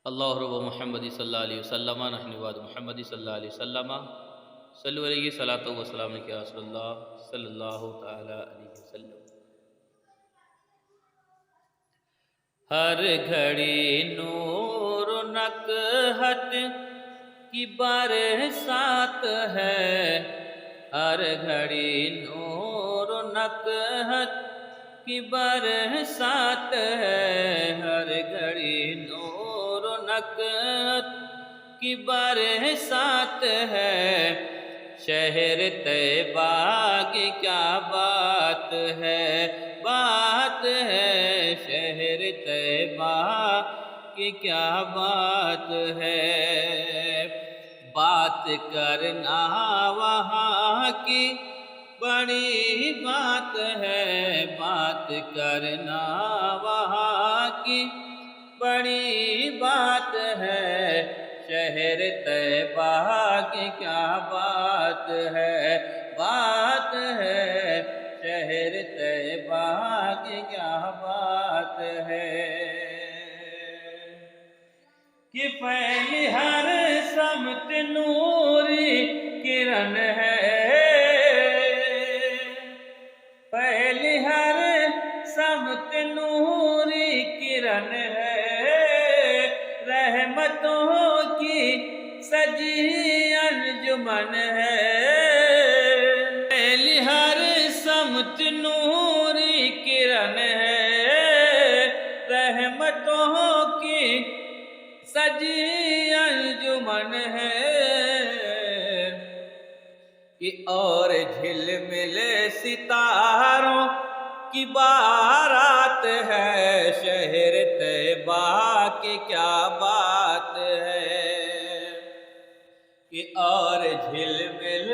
اللہ رب محمد صلی اللہ علیہ وسلم نحن وعد محمد صلی اللہ علیہ وسلم صلو علیہ صلاۃ و سلام علیہ یا رسول اللہ صلی اللہ تعالی علیہ وسلم۔ ہر گھڑی نور و نقحت کی برسات ہے، ہر گھڑی نور و نقحت کی برسات ہے، ہر گھڑی نور و نقحت کی برسات ہے۔ شہر طیبہ کی کیا بات ہے، بات ہے، شہر طیبہ کی کیا بات ہے۔ بات کرنا وہاں کی بڑی بات ہے، بات کرنا وہاں کی بڑی بات ہے۔ شہر طیبہ کی کیا بات ہے، بات ہے، شہر طیبہ کی کیا بات ہے۔ کہ پھیلی ہر سمت نوری کرن ہے، پھیلی ہر سمت نوری کرن ہے، رحمتوں کی سجی انجمن ہے، پھیلی ہر سمت نوری کرن ہے، رحمتوں کی سجی انجمن ہے۔ کہ اور جھل مل ستاروں کی بارات ہے، شہر طیبہ کی کیا بات ہے۔ کہ اور جھل مل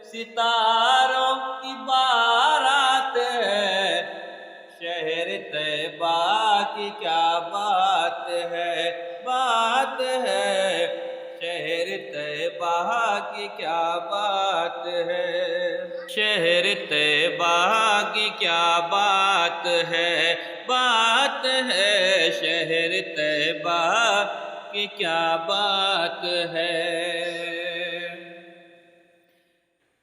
ستاروں کی بارات ہے، شہر طیبہ کی کیا بات ہے، بات ہے، شہر طیبہ کی کیا بات ہے۔ شہر طیبہ کی کیا بات ہے، بات ہے، شہر طیبہ کی کیا بات ہے۔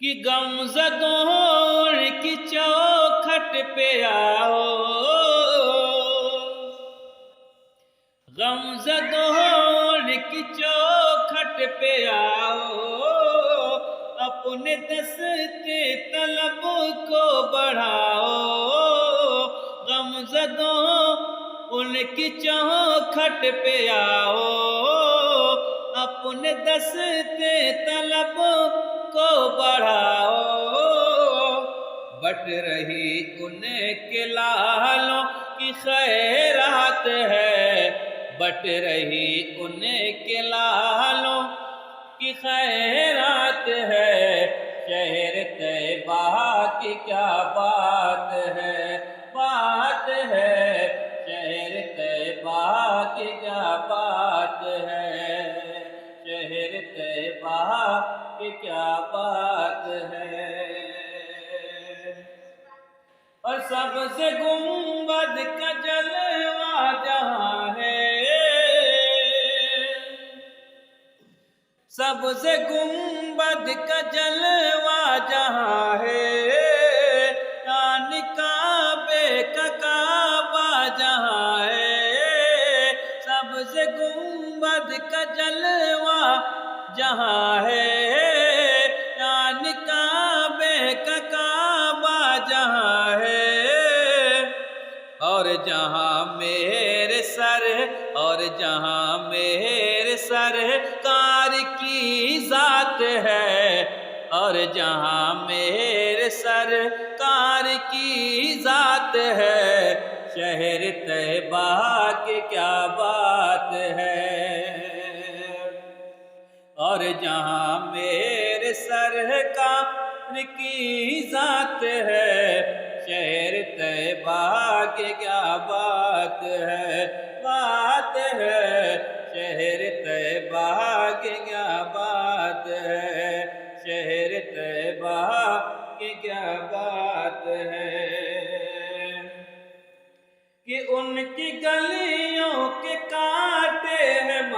کہ غمزدوں کی چوکھٹ پہ آؤ، غمزدوں کی چوکھٹ پہ آؤ، اپنے دستے طلب کو بڑھاؤ، غمزدوں ان کی چوکھٹ پہ آؤ، اپنے دستے طلب کو بڑھاؤ۔ بٹ رہی ان کے لالوں کی خیرات ہے، بٹ رہی ان کے لالوں کی خیرات ہے، شہر طیبہ کی کیا بات ہے، بات ہے، شہر طیبہ کی کیا بات ہے، شہر طیبہ کی کیا بات ہے۔ اور سبز گنبد کا جلوہ جہاں ہے، سبز گنبد کا جلوہ جہاں ہے، یعنی کعبے کا کعبہ جہاں ہے، سبز گنبد کا جلوہ جہاں ہے، یعنی کعبے کا کعبہ جہاں ہے۔ اور جہاں میرے سر، اور جہاں میرے سرکار کی ذات ہے، اور جہاں میرے سرکار کی ذات ہے، شہر طیبہ کی کیا بات ہے۔ اور جہاں میرے سرکار کی ذات ہے، شہر طیبہ کی کیا بات ہے، بات ہے، شہر طیبہ کی کیا بات ہے، شہر طیبہ کی کیا بات ہے۔ کہ ان کی گلیوں کے کانٹے